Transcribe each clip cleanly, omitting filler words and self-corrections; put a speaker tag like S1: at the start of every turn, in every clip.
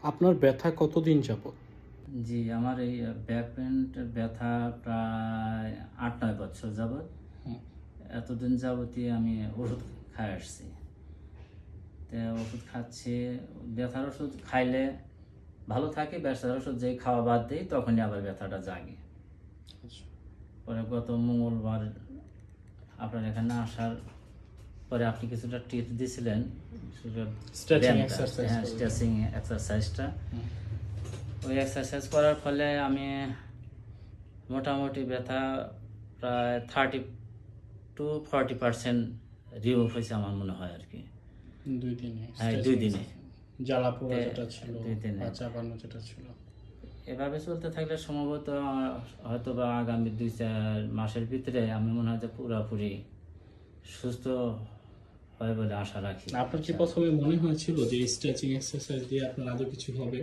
S1: আপনার ব্যথা কতদিন যাবত?
S2: জি, আমার এই ব্যাক পেইনটার ব্যথা প্রায় ৮-৯ বছর যাবৎ।
S1: হুম,
S2: এতদিন যাবতই আমি ওষুধ খায় আসছি। তো ওষুধ খাচ্ছি, ব্যথার ওষুধ খাইলে ভালো থাকে, ব্যথার ওষুধ যেই খাওয়া বাদ দেই তখনই আবার ব্যথাটা জাগে।
S1: আচ্ছা।
S2: পরে গত মঙ্গলবার আপনার এখানে আসার পরে আপনি কিছুটা টিপস দিয়েছিলেন, সেটা
S1: স্ট্রেচিং
S2: ব্যায়ামটা,
S1: এক্সারসাইজ
S2: হ্যাঁ,
S1: করবেন।
S2: স্ট্রেচিং এক্সারসাইজটা।
S1: হুম,
S2: ওই এক্সারসাইজ করার ফলে আমি মোটামুটি ব্যথা প্রায় 30-40% রিমুভ হয়েছে আমার মনে হয় আর কি।
S1: ২ দিনে
S2: হ্যাঁ,
S1: স্ট্রেচিং
S2: 2 দিনে।
S1: এক্সারসাইজ। জ্বালা পোড়া
S2: তে
S1: যেটা ছিল
S2: 2 দিনে।
S1: বা চাপানো যেটা ছিল।
S2: এভাবে চলতে থাকলে সম্ভবত হয়তো বা আগামী 2-4 মাসের ভিতরে আমি মনে হয় যে পুরোপুরি সুস্থ হয় বলে আশা রাখি।
S1: আপনার কি ১ম এ মনে হয়েছিল যে এই স্ট্রেচিং এক্সারসাইজ দিয়ে আপনার আদৌ কিছু হবে?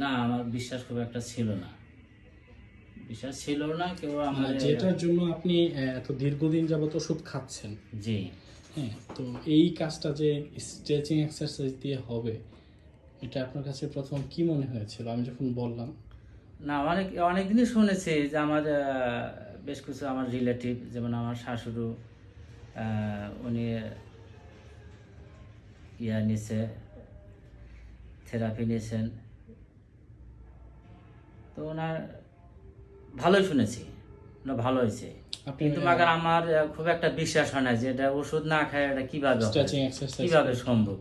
S2: না, আমার বিশ্বাস খুব একটা ছিল না। বিশ্বাস ছিল না কেউ আমার।
S1: যেটার জন্য আপনি এত দীর্ঘদিন যাবত ওষুধ খাচ্ছেন,
S2: জি।
S1: হ্যাঁ? তো এই কাজটা যে স্ট্রেচিং এক্সারসাইজ দিয়ে হবে, এটা আপনার কাছে ১ম কি মনে হয়েছিল আমি যখন বললাম?
S2: না, অনেকদিনই শুনেছি যে আমার বেশ কিছু আমার রিলেটিভ, যেমন আমার শাশুড়ু, উনি নিছে, থেরাপি নিয়েছেন। তো ওনার ভালোই শুনেছি, ওনার ভালো হয়েছে।
S1: আপনি
S2: কিন্তু মাগার আমার খুব একটা বিশ্বাস হয় না যে এটা ওষুধ না খায় এটা কিভাবে হয়,
S1: স্ট্রেচিং এক্সারসাইজ
S2: কিভাবে সম্ভব।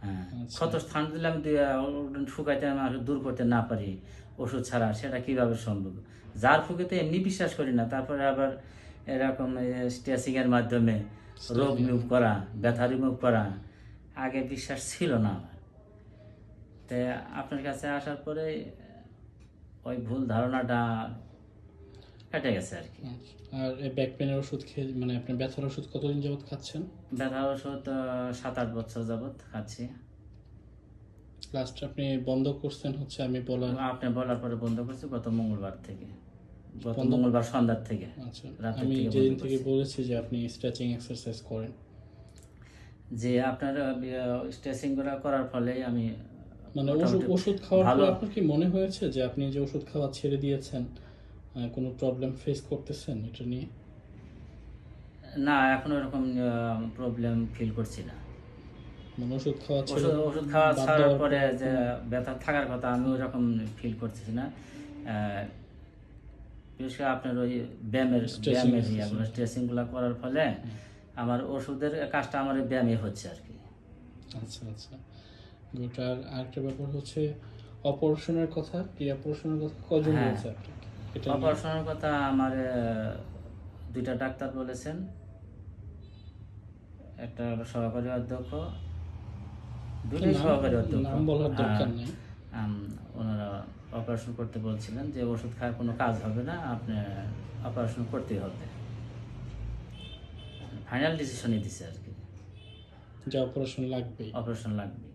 S2: হ্যাঁ,
S1: আচ্ছা।
S2: ক্ষত স্থান দিলে আমি শুকাইতে আমি দূর করতে না পারি ওষুধ ছাড়া, সেটা কিভাবে সম্ভব? যার ফুকেতে এমনি বিশ্বাস করি না, তারপরে আবার এরকম স্ট্রেচিংয়ের মাধ্যমে রোগ রিমুভ করা, ব্যথা রিমুভ করা, আগে বিশ্বাস ছিল না আমার। তাই আপনার কাছে আসার পরে ওই ভুল ধারণাটা কেটে গেছে আর কি।
S1: আচ্ছা। আর এই ব্যাক পেইনের ওষুধ খেয়ে মানে আপনি ব্যথার ওষুধ কতদিন যাবত খাচ্ছেন?
S2: ব্যথার ওষুধ 7-8 বছর যাবৎ খাচ্ছি।
S1: লাস্ট আপনি বন্ধ করছেন হচ্ছে আমি বলার
S2: আপনি বলার পরে বন্ধ করছি গত মঙ্গলবার থেকে, গত
S1: বন্ধ।
S2: মঙ্গলবার সন্ধ্যার থেকে,
S1: আচ্ছা,
S2: রাতের
S1: আমি
S2: থেকে
S1: যেদিন
S2: বন্ধ
S1: থেকে
S2: করছি।
S1: বলেছি যে আপনি স্ট্রেচিং এক্সারসাইজ করেন,
S2: যে আপনার স্ট্রেচিং করার ফলে আমি
S1: মানে
S2: মোটামুটি
S1: ওষুধ খাওয়ার পর
S2: ভালো।
S1: আপনার কি মনে হয়েছে যে আপনি যে ওষুধ খাওয়া ছেড়ে দিয়েছেন, কোনো প্রবলেম ফেস করতেছেন এটা নিয়ে?
S2: না, এখন ওরকম প্রবলেম ফিল করছি না।
S1: মানে ওষুধ খাওয়া ছেড়ে
S2: ওষুধ খাওয়া
S1: বাদ
S2: ছাড়ার
S1: দেওয়ার
S2: পরে
S1: পর
S2: যে ব্যথা থাকার কথা আমি ওরকম ফিল করতেছি না। বিশেষ করে আপনার ওই ব্যায়ামের
S1: স্ট্রেচিং
S2: ব্যায়ামের ইয়াগুলো, স্ট্রেচিংগুলো করার ফলে আমার ওষুধের কাজটা আমার ওই ব্যায়ামে হচ্ছে আর কি।
S1: আচ্ছা, আচ্ছা, গুড। আর আরেকটা ব্যাপার হচ্ছে অপারেশনের কথা, কি অপারেশনের কথা কজন
S2: হ্যাঁ,
S1: বলছে আপনাকে এটা নিয়ে?
S2: অপারেশনের কথা আমার 2টা ডাক্তার বলেছেন, একটা সহকারী অধ্যক্ষ, দুটোই সহকারী অধ্যক্ষ।
S1: নাম বলার দরকার নেই।
S2: ওনারা অপারেশন করতে বলছিলেন যে ওষুধ খাওয়ার কোনো কাজ হবে না, আপনি অপারেশন করতেই হবে। ফাইনাল ডিসিশনই দিছে আর কি,
S1: যে অপারেশন লাগবেই।
S2: অপারেশন লাগবে।